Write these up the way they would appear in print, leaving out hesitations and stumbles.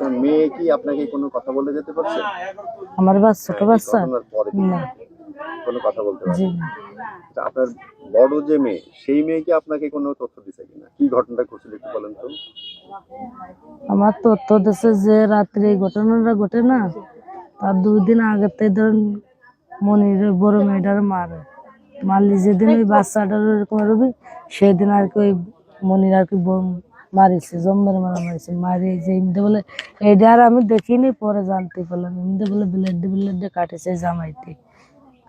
আপনার মেয়ে কি আপনাকে কোনো কথা বলে যেতে পারছে? আমার ছোট বাচ্চা ঘটনার পরে না। কোনো কথা বলতে জি পারেনি? না। আচ্ছা, আপনার বড় যে মেয়ে, সেই মেয়ে কি আপনাকে কোনো তথ্য দিছে কিনা? কি ঘটনাটা ঘটছিল একটু বলেন তো? আমার তথ্য দিচ্ছে যে রাত্রে এই ঘটনাটা ঘটে না, তার 2 দিন আগে থেকে ধরেন মনির বড় মেয়েটার মারলি যেদিন ওই বাচ্চাটার এরকম রবি, সেদিন আর কি ওই মনির আর কি মারিছে, জম্মের মারিছে। মারি যে এমনি বলে এইটা আর আমি দেখিনি, পরে জানতে পারলাম এমনি বলে ব্লেড কাটেছে জামাইতে।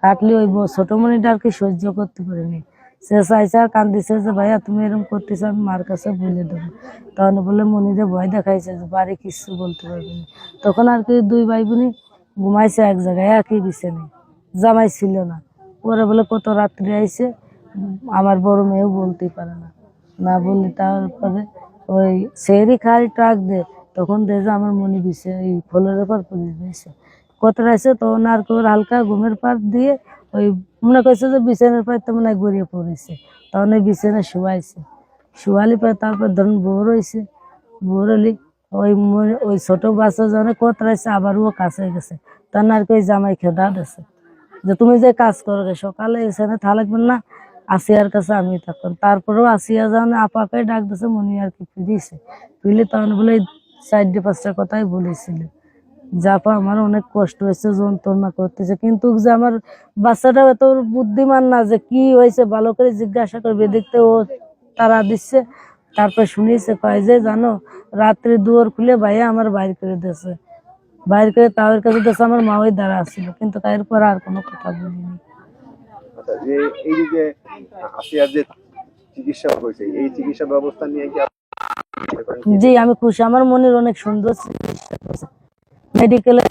কাটলে ওই ছোট মনিটা আর কি সহ্য করতে পারিনি, সে চাইছে আর কান্দিছে যে ভাইয়া তুমি এরকম করতেছো, আমি মার কাছে বলে দেবো। তখন বলে মনিরে ভয় দেখাইছে যে বাড়ি কিছু বলতে পারবে না। তখন আর কি 2 ভাই বোনই ঘুমাইছে এক জায়গায়, একই বিছানায়, জামাই ছিল না। পরে বলে কত রাত্রে আইছে, আমার বড় মেয়েও বলতে পারে না, না বললে তারপরে ওই সেরি খাই ট্রাক দে, তখন দেখে আমার মনে বিষে এই ফলের উপর পুলিশ দিয়েছে কত রাইছে। তখন আর কেউ হালকা ঘুমের পার দিয়ে ওই মনে করছে যে বিছানার পায়ে তো মনে হয় গড়িয়ে পড়েছে, তখন ওই বিছানা শুয়ালি পায়। তারপর ধরুন ভোর হয়েছে, ভোর হলি ওই ছোট বাচ্চা যখন কত রাইছে আবার ও কাছে গেছে, তখন আর কি ওই জামাই খেদা দিছে যে তুমি যে কাজ করো সকালে এখানে থাকবেন না, আসিয়ার কাছে আমি থাকতাম। তারপরেও আসিয়া যখন আপাকে ডাক দিছে, মনি আর কি ফিরলে তখন বলে 4-5টা কথাই বলেছিল। জাপা আমার অনেক কষ্ট হয়েছে, যন্ত্রণা করতেছে, কিন্তু যে আমার বাচ্চাটা এত বুদ্ধিমান না যে কি হয়েছে ভালো করে জিজ্ঞাসা করবে, দেখতে ও তারা দিচ্ছে। তারপর শুনিয়েছে কয় যে জানো রাত্রে দুয়ার খুলে ভাইয়া আমার বাইর করে দিয়েছে, বাইর করে তাদের কাছে দিয়েছে, আমার মা ওই দাঁড়া ছিল, কিন্তু তারপর আর কোনো কথা বলিনি। আচ্ছা, যে এই যে আসিয়ার যে চিকিৎসা হয়েছে, এই চিকিৎসা ব্যবস্থা নিয়ে কি জি আমি খুশি, আমার মনের অনেক সুন্দর চিকিৎসা করেছে মেডিকেলে।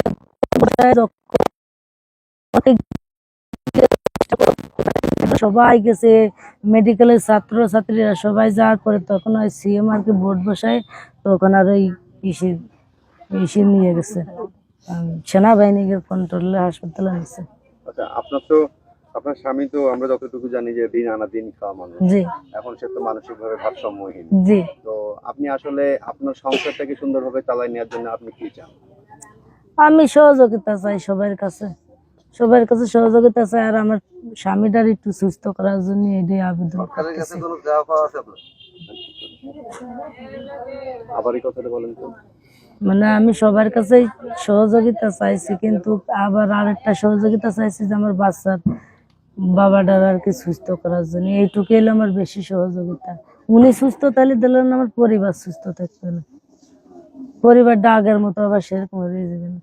সবাই গেছে, মেডিকেলের ছাত্র ছাত্রীরা সবাই যাওয়ার পরে তখন ওই সিএম আর কি বোর্ড বসায়, তখন আর ওই ইসি নিয়ে গেছে, সেনাবাহিনী কন্ট্রোলে হাসপাতালে নিচ্ছে। আচ্ছা, আপনার স্বামী তো আমরা যতটুকু জানি যে দিন আনা দিন খাওয়া মানুষ, জি এখন সে তো মানসিক ভাবে ভারসাম্যহীন। জি। তো আপনি আসলে আপনার সংসারটাকে সুন্দরভাবে চালাই নেওয়ার জন্য আপনি কি চান? আমি সহযোগিতা চাই সবার কাছে, সবার কাছে সহযোগিতা চাই, আর আমার স্বামীটার একটু সুস্থ করার জন্য এটাই আবেদন করতেছি। আবার এই কথাটা বলেন তো। মানে আমি সবার কাছে সহযোগিতা চাইছি, কিন্তু আবার আরেকটা সহযোগিতা চাইছি যে আমার বাচ্চার বাবাটার আর কি সুস্থ করার জন্য, এইটুকু এলো আমার বেশি সহযোগিতা। উনি সুস্থ তাহলে দিলেন, আমার পরিবার সুস্থ থাকবে না, পরিবারটা আগের মতো আবার সেরকম হয়ে যাবে না।